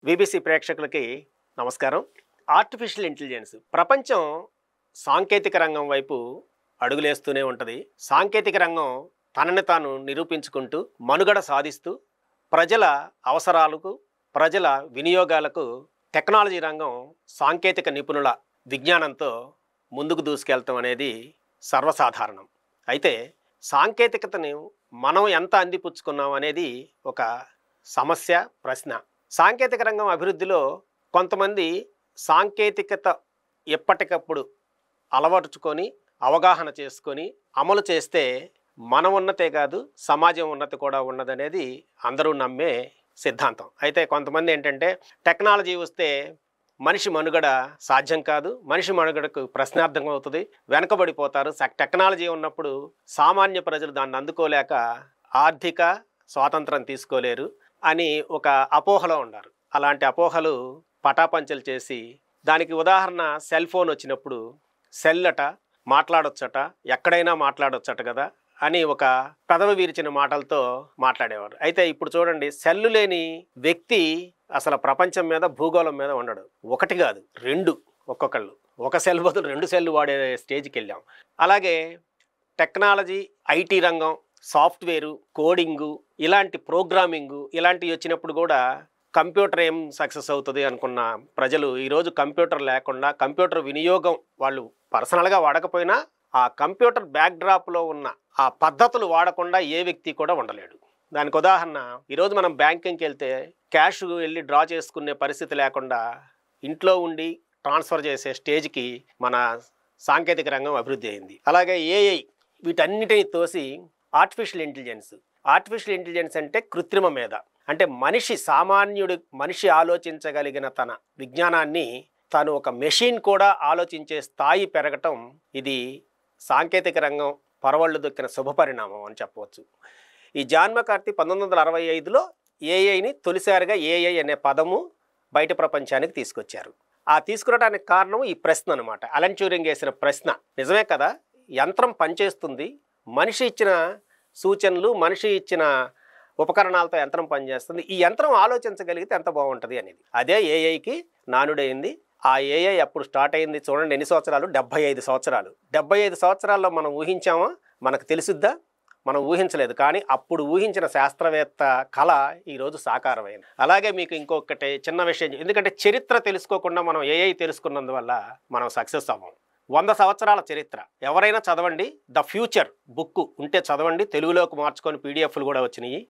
VBC ప్రేక్షకులకి నమస్కారం. Artificial intelligence ప్రపంచం సాంకేతిక రంగం వైపు అడుగులేస్తూనే ఉంటుంది. సాంకేతిక రంగం తనని తాను నిరూపించుకుంటూ మనుగడ సాధిస్తూ ప్రజల అవసరాలకు, ప్రజల వినియోగాలకు టెక్నాలజీ రంగం సాంకేతిక నిపుణుల విజ్ఞానంతో ముందుకు దూసుకెళ్తాం అనేది సర్వసాధారణం. అయితే సాంకేతికతను మనం ఎంత అందిపుచ్చుకున్నాం అనేది ఒక సమస్య, ప్రశ్న. సాంకేతిక రంగం అభివృద్ధిలో కొంతమంది సాంకేతికత ఎప్పటికప్పుడు అలవర్చుకొని అవగాహన చేసుకొని అమలు చేస్తే మన ఉన్నతే కాదు సమాజం ఉన్నతి కూడా ఉన్నదనేది అందరూ నమ్మే సిద్ధాంతం. అయితే కొంతమంది ఏంటంటే టెక్నాలజీ వస్తే మనిషి మనుగడ సాధ్యం కాదు, మనిషి మనుగడకు ప్రశ్నార్థం అవుతుంది, వెనకబడిపోతారు. టెక్నాలజీ ఉన్నప్పుడు సామాన్య ప్రజలు దాన్ని అందుకోలేక ఆర్థిక స్వాతంత్రం తీసుకోలేరు అని ఒక అపోహలో ఉన్నారు. అలాంటి అపోహలు పటాపంచలు చేసి దానికి ఉదాహరణ సెల్ ఫోన్ వచ్చినప్పుడు సెల్ అట, మాట్లాడొచ్చట, ఎక్కడైనా మాట్లాడొచ్చట కదా అని ఒక పెదవి విరిచిన మాటలతో మాట్లాడేవారు. అయితే ఇప్పుడు చూడండి, సెల్లు లేని వ్యక్తి అసలు ప్రపంచం మీద, భూగోళం మీద ఉండడు. ఒకటి కాదు, రెండు, ఒక్కొక్కళ్ళు ఒక సెల్ బదులు రెండు సెల్లు వాడే స్టేజ్కి వెళ్ళాం. అలాగే టెక్నాలజీ, ఐటీ రంగం, సాఫ్ట్వేరు, కోడింగు, ఇలాంటి ప్రోగ్రామింగు ఇలాంటివి వచ్చినప్పుడు కూడా కంప్యూటర్ ఏం సక్సెస్ అవుతుంది అనుకున్న ప్రజలు ఈరోజు కంప్యూటర్ లేకుండా, కంప్యూటర్ వినియోగం వాళ్ళు పర్సనల్గా వాడకపోయినా ఆ కంప్యూటర్ బ్యాక్డ్రాప్లో ఉన్న ఆ పద్ధతులు వాడకుండా ఏ వ్యక్తి కూడా ఉండలేడు. దానికి ఉదాహరణ, ఈరోజు మనం బ్యాంకింగ్కి వెళ్తే క్యాష్ వెళ్ళి డ్రా చేసుకునే పరిస్థితి లేకుండా ఇంట్లో ఉండి ట్రాన్స్ఫర్ చేసే స్టేజ్కి మన సాంకేతిక రంగం అభివృద్ధి అయింది. అలాగే ఏఐ, వీటన్నిటిని తోసి ఆర్టిఫిషియల్ ఇంటెలిజెన్స్ అంటే కృత్రిమ మేధ. అంటే మనిషి ఆలోచించగలిగిన తన విజ్ఞానాన్ని తాను ఒక మెషిన్ కూడా ఆలోచించే స్థాయి పెరగటం, ఇది సాంకేతిక రంగం పరవళ్ళు దొక్కిన శుభపరిణామం అని చెప్పవచ్చు. ఈ జాన్ మెకార్థీ 1965లో ఏఐని తొలిసారిగా ఏఐ అనే పదము బయట ప్రపంచానికి తీసుకొచ్చారు. ఆ తీసుకురావడానికి కారణం ఈ ప్రశ్న అనమాట. అలన్ ట్యూరింగ్ వేసిన ప్రశ్న. నిజమే కదా, యంత్రం పనిచేస్తుంది, మనిషి ఇచ్చిన సూచనలు, మనిషి ఇచ్చిన ఉపకరణాలతో యంత్రం పనిచేస్తుంది, ఈ యంత్రం ఆలోచించగలిగితే ఎంత బాగుంటుంది అనేది. అదే ఏఐకి నానుడైంది. ఆ ఏఐ అప్పుడు స్టార్ట్ అయింది చూడండి, ఎన్ని సంవత్సరాలు? 75 సంవత్సరాలు. 75 సంవత్సరాల్లో మనం ఊహించామా? మనకు తెలుసుద్దా? మనం ఊహించలేదు. కానీ అప్పుడు ఊహించిన శాస్త్రవేత్త కళ ఈరోజు సాకారమైంది. అలాగే మీకు ఇంకొకటి చిన్న విషయం, ఎందుకంటే చరిత్ర తెలుసుకోకుండా మనం ఏఐ తెలుసుకున్నందువల్ల మనం సక్సెస్ అవ్వం. 100 సంవత్సరాల చరిత్ర ఎవరైనా చదవండి, ద ఫ్యూచర్ బుక్ ఉంటే చదవండి, తెలుగులోకి మార్చుకొని పీడిఎఫ్లు కూడా వచ్చినాయి.